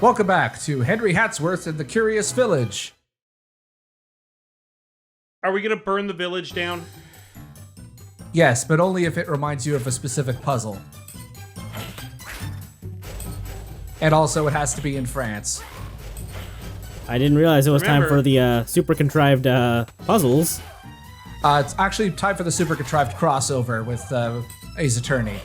Welcome back to Henry Hatsworth and the Curious Village. Are we gonna burn the village down? Yes, but only if it reminds you of a specific puzzle. And also, it has to be in France. I didn't realize it was time for the super contrived puzzles. It's actually time for the super contrived crossover with Ace Attorney.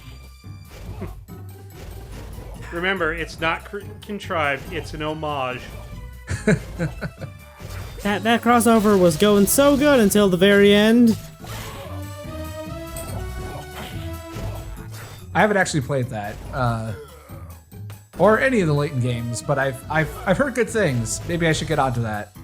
Remember, it's not contrived, it's an homage. That crossover was going so good until the very end. I haven't actually played that, or any of the Layton games, but I've heard good things. Maybe I should get onto that.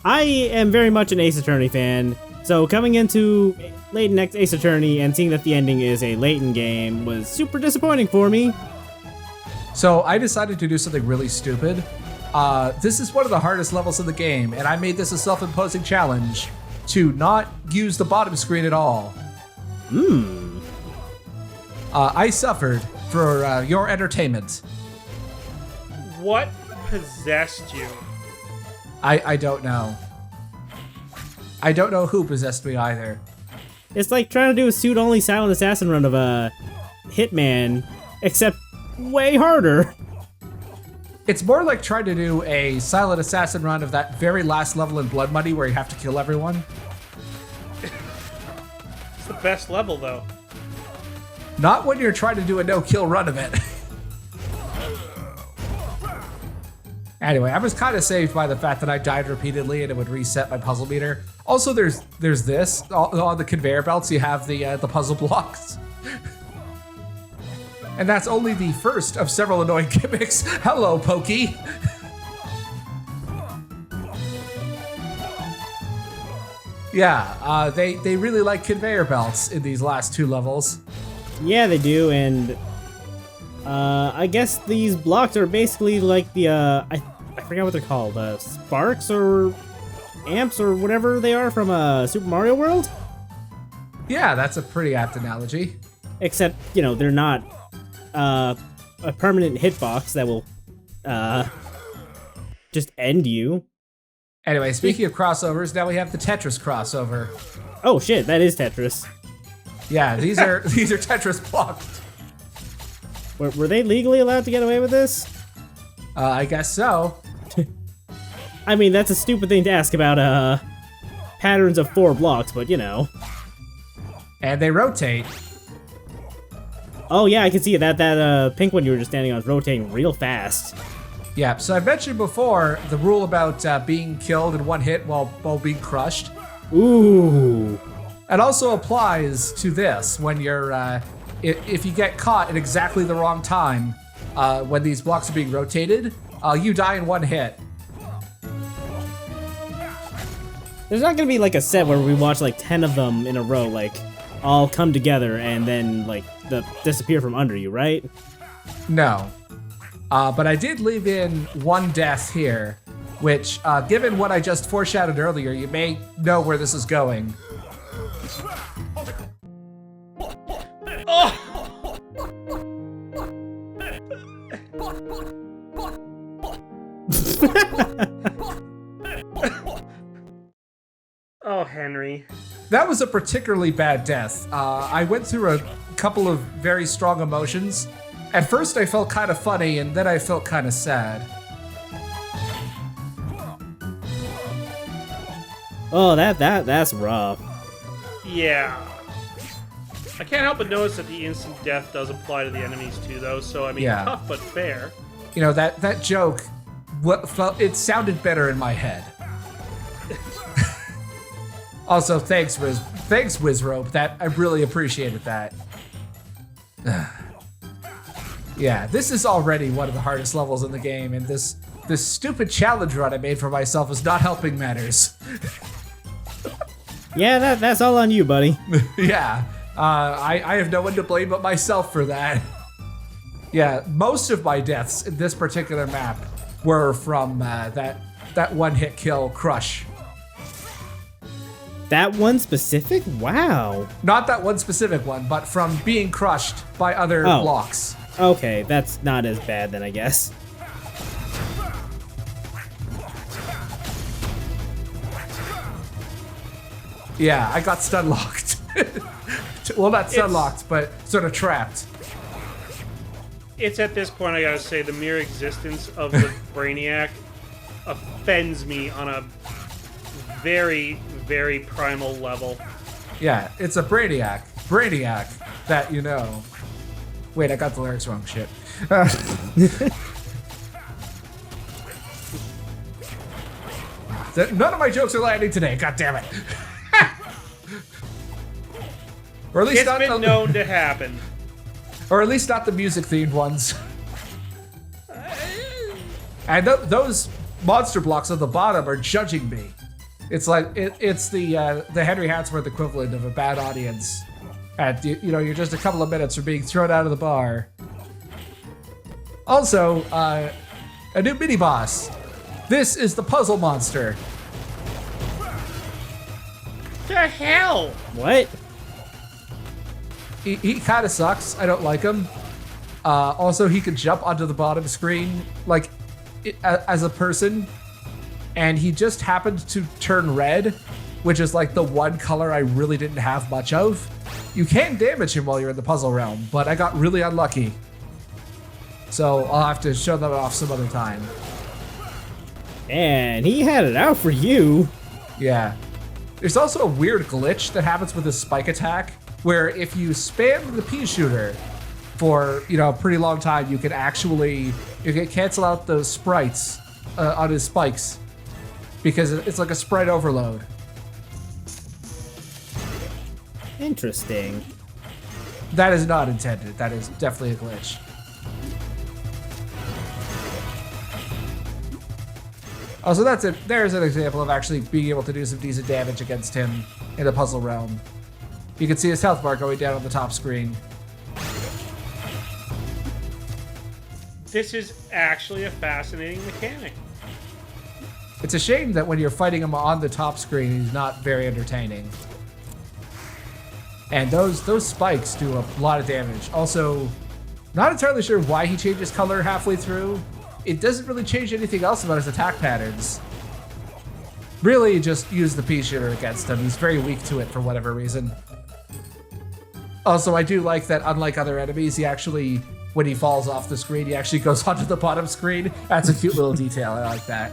I am very much an Ace Attorney fan, so coming into Layton X Ace Attorney and seeing that the ending is a Layton game was super disappointing for me. So I decided to do something really stupid. This is one of the hardest levels in the game, and I made this a self-imposing challenge to not use the bottom screen at all. I suffered for your entertainment. What possessed you? I don't know. I don't know who possessed me either. It's like trying to do a suit-only silent assassin run of a Hitman, except way harder. It's more like trying to do a silent assassin run of that very last level in Blood Money where you have to kill everyone. It's the best level, though. Not when you're trying to do a no-kill run of it. Anyway, I was kind of saved by the fact that I died repeatedly and it would reset my puzzle meter. Also, there's this. On the conveyor belts, you have the puzzle blocks. And that's only the first of several annoying gimmicks. Hello, Pokey. Yeah, they really like conveyor belts in these last two levels. Yeah, they do, and I guess these blocks are basically like the I forgot what they're called, sparks or amps or whatever they are from Super Mario World. Yeah, that's a pretty apt analogy. Except, you know, they're not a permanent hitbox that will just end you. Anyway, speaking of crossovers, now we have the Tetris crossover. Oh shit, that is Tetris. Yeah, these are Tetris blocks. Were they legally allowed to get away with this? I guess so. I mean, that's a stupid thing to ask about patterns of 4 blocks, but you know. And they rotate. Oh yeah, I can see that pink one you were just standing on is rotating real fast. Yeah, so I mentioned before the rule about being killed in one hit while being crushed. Ooh. It also applies to this when you're, if you get caught at exactly the wrong time, when these blocks are being rotated, you die in one hit. There's not gonna be like a set where we watch like 10 of them in a row, like all come together and then like disappear from under you, right? No. But I did leave in one death here, which, given what I just foreshadowed earlier, you may know where this is going. Oh, Henry. That was a particularly bad death. I went through a couple of very strong emotions. At first I felt kind of funny, and then I felt kind of sad. Oh, that's rough. Yeah. I can't help but notice that the instant death does apply to the enemies too, though, so I mean, Yeah. tough but fair. You know, that joke, it sounded better in my head. Also, thanks, Wizrope. That I really appreciated that. Yeah, this is already one of the hardest levels in the game, and this stupid challenge run I made for myself is not helping matters. Yeah, that's all on you, buddy. Yeah, I have no one to blame but myself for that. Yeah, most of my deaths in this particular map were from that one-hit kill crush. That one specific? Wow. Not that one specific one, but from being crushed by other blocks. Okay, that's not as bad then, I guess. Yeah, I got stun locked. Well, not stun locked, but sort of trapped. It's at this point I gotta say the mere existence of the Brainiac offends me on a very, very primal level. Yeah, it's a Brainiac. Brainiac that you know. Wait, I got the lyrics wrong. Shit. None of my jokes are landing today. God damn it. Or at least It's been known to happen. Or at least not the music-themed ones. And those monster blocks on the bottom are judging me. It's like it's the Henry Hatsworth equivalent of a bad audience. And you're just a couple of minutes from being thrown out of the bar. Also, a new mini boss. This is the puzzle monster. The hell? What? He kind of sucks. I don't like him. Also, he can jump onto the bottom screen like as a person, and he just happened to turn red, which is like the one color I really didn't have much of. You can damage him while you're in the puzzle realm, but I got really unlucky. So I'll have to show that off some other time. And he had it out for you. Yeah. There's also a weird glitch that happens with his spike attack, where if you spam the pea shooter for a pretty long time, you can cancel out those sprites on his spikes, because it's like a sprite overload. Interesting. That is not intended. That is definitely a glitch. Also, that's it. There's an example of actually being able to do some decent damage against him in the puzzle realm. You can see his health bar going down on the top screen. This is actually a fascinating mechanic. It's a shame that when you're fighting him on the top screen, he's not very entertaining. And those spikes do a lot of damage. Also, not entirely sure why he changes color halfway through. It doesn't really change anything else about his attack patterns. Really, just use the pea shooter against him. He's very weak to it for whatever reason. Also, I do like that unlike other enemies, he actually, when he falls off the screen, he actually goes onto the bottom screen. That's a cute little detail. I like that.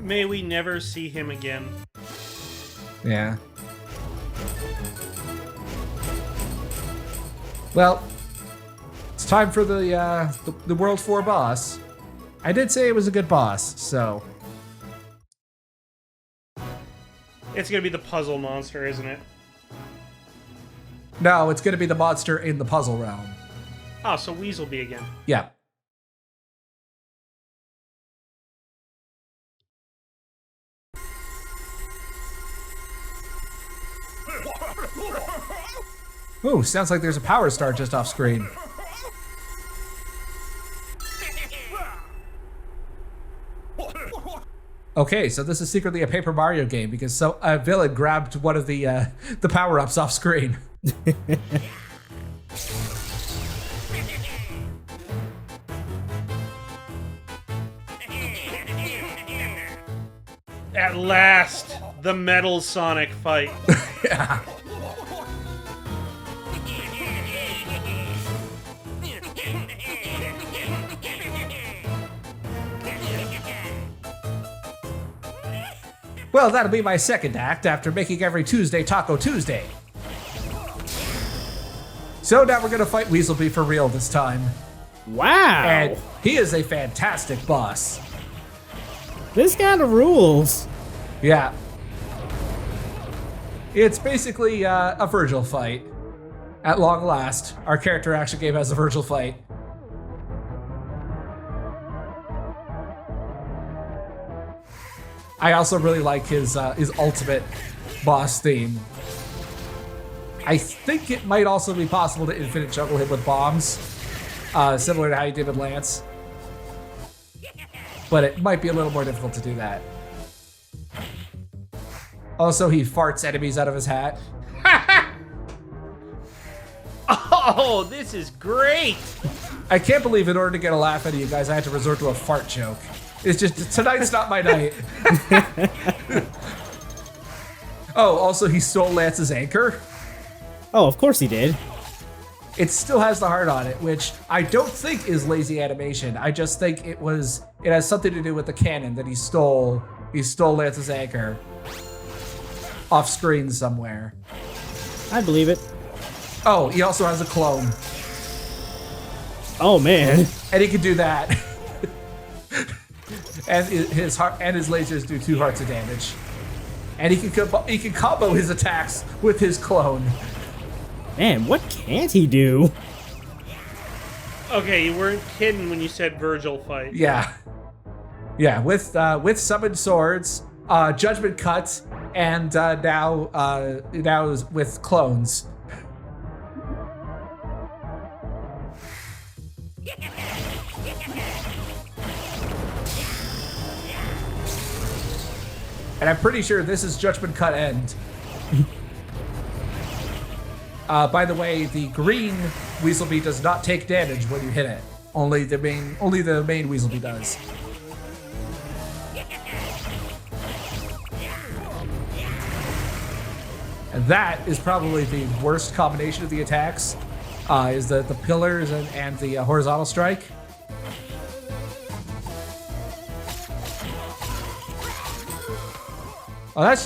May we never see him again. Yeah. Well, it's time for the World 4 boss. I did say it was a good boss, so... It's gonna be the puzzle monster, isn't it? No, it's gonna be the monster in the puzzle realm. Oh, so Weaselby again. Yeah. Ooh, sounds like there's a power star just off screen. Okay, so this is secretly a Paper Mario game because a villain grabbed one of the power-ups off screen. At last, the Metal Sonic fight. Yeah. Well, that'll be my second act after making every Tuesday Taco Tuesday. So now we're gonna fight Weaselby for real this time. Wow. And he is a fantastic boss. This kind of rules. Yeah. It's basically a Virgil fight. At long last, our character action game has a Virgil fight. I also really like his ultimate boss theme. I think it might also be possible to infinite juggle him with bombs, similar to how you did with Lance. But it might be a little more difficult to do that. Also, he farts enemies out of his hat. Oh, this is great! I can't believe in order to get a laugh out of you guys, I had to resort to a fart joke. It's just, tonight's not my night. Oh, also he stole Lance's anchor. Oh, of course he did. It still has the heart on it, which I don't think is lazy animation. I just think it has something to do with the canon that he stole Lance's anchor off screen somewhere. I believe it. Oh, he also has a clone. Oh man. And he can do that. And his lasers do 2 hearts of damage. And he can combo his attacks with his clone. Man, what can't he do? Okay, you weren't kidding when you said Virgil fight. Yeah. Yeah, with summoned swords, judgment cut, and now is with clones. And I'm pretty sure this is Judgment Cut End. By the way, the green Weaselbee does not take damage when you hit it. Only the main Weaselbee does. And that is probably the worst combination of the attacks. Is the pillars and the horizontal strike. Oh, that's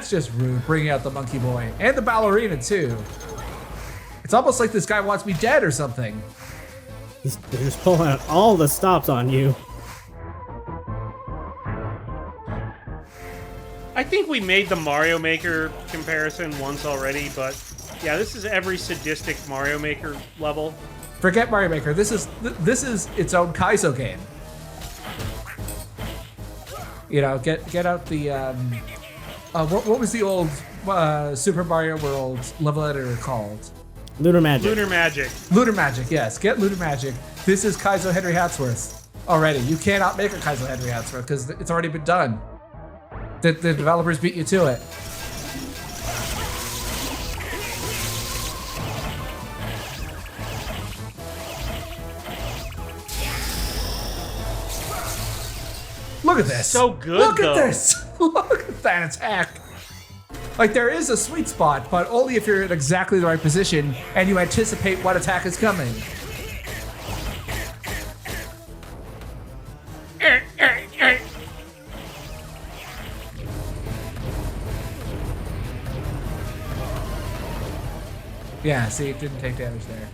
just rude, bringing out the monkey boy. And the ballerina, too. It's almost like this guy wants me dead or something. They're just pulling out all the stops on you. I think we made the Mario Maker comparison once already, but yeah, this is every sadistic Mario Maker level. Forget Mario Maker. This is its own Kaizo game. You know, get out the what was the old Super Mario World level editor called? Lunar Magic. Lunar Magic. Lunar Magic, yes. Get Lunar Magic. This is Kaizo Henry Hatsworth already. You cannot make a Kaizo Henry Hatsworth because it's already been done. The developers beat you to it. Look at this. So good, Look though. at this. Look at that attack. Like, there is a sweet spot, but only if you're in exactly the right position and you anticipate what attack is coming. Yeah, see, it didn't take damage there.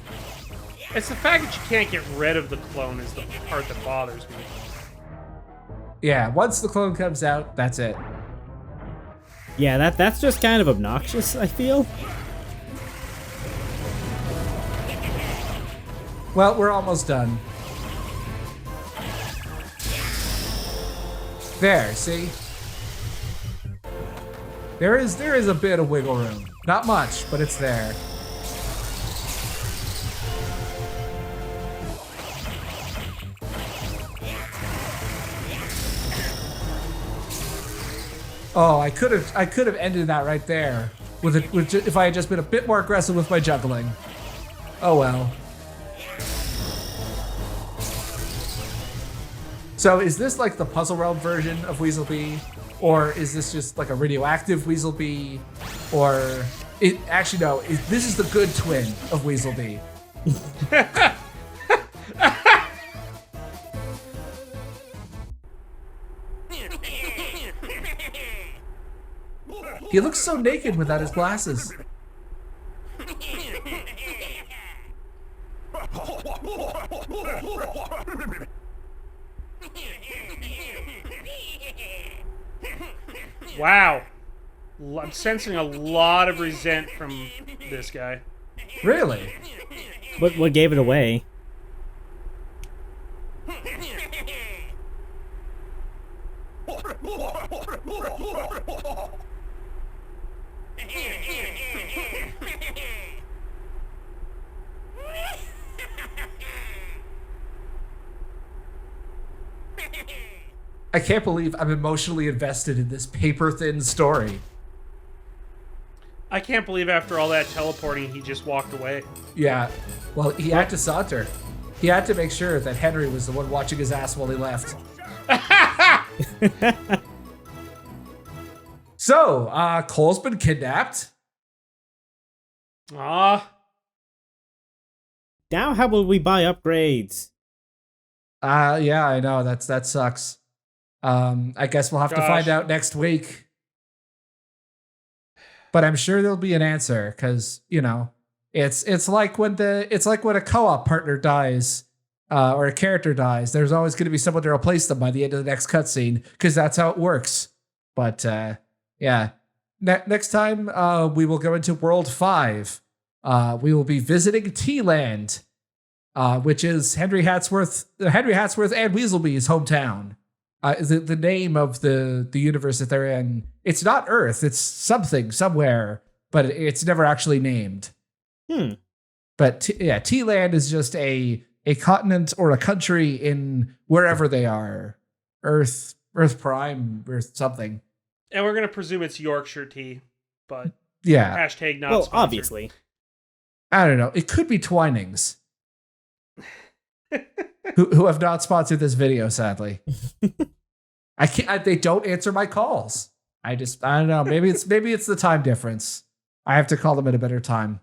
It's the fact that you can't get rid of the clone is the part that bothers me. Yeah, once the clone comes out, that's it. Yeah, that's just kind of obnoxious, I feel. Well, we're almost done. There, see? There is a bit of wiggle room. Not much, but it's there. Oh, I could have ended that right there if I had just been a bit more aggressive with my juggling. Oh well. So is this like the Puzzle Realm version of Weaselbee, or is this just like a radioactive Weaselbee, or actually no? This is the good twin of Weaselbee. He looks so naked without his glasses. Wow. I'm sensing a lot of resent from this guy. Really? What gave it away? I can't believe I'm emotionally invested in this paper-thin story. I can't believe after all that teleporting, he just walked away. Yeah, well, he had to saunter. He had to make sure that Henry was the one watching his ass while he left. So, Cole's been kidnapped. Ah, Now how will we buy upgrades? Yeah, I know that sucks. I guess we'll have to find out next week. But I'm sure there'll be an answer because it's like when a co-op partner dies or a character dies. There's always going to be someone to replace them by the end of the next cutscene because that's how it works. But yeah, next time we will go into World 5. We will be visiting T-Land, which is Henry Hatsworth and Weaselby's hometown. The name of the universe that they're in, it's not Earth, it's something somewhere, but it's never actually named. But T-Land is just a continent or a country in wherever they are. Earth Prime, Earth something. and we're gonna presume it's Yorkshire tea, but Yeah. hashtag not Well, sponsored. obviously. I don't know. It could be Twinings. who have not sponsored this video, sadly. I can't. They don't answer my calls. I don't know. Maybe it's the time difference. I have to call them at a better time.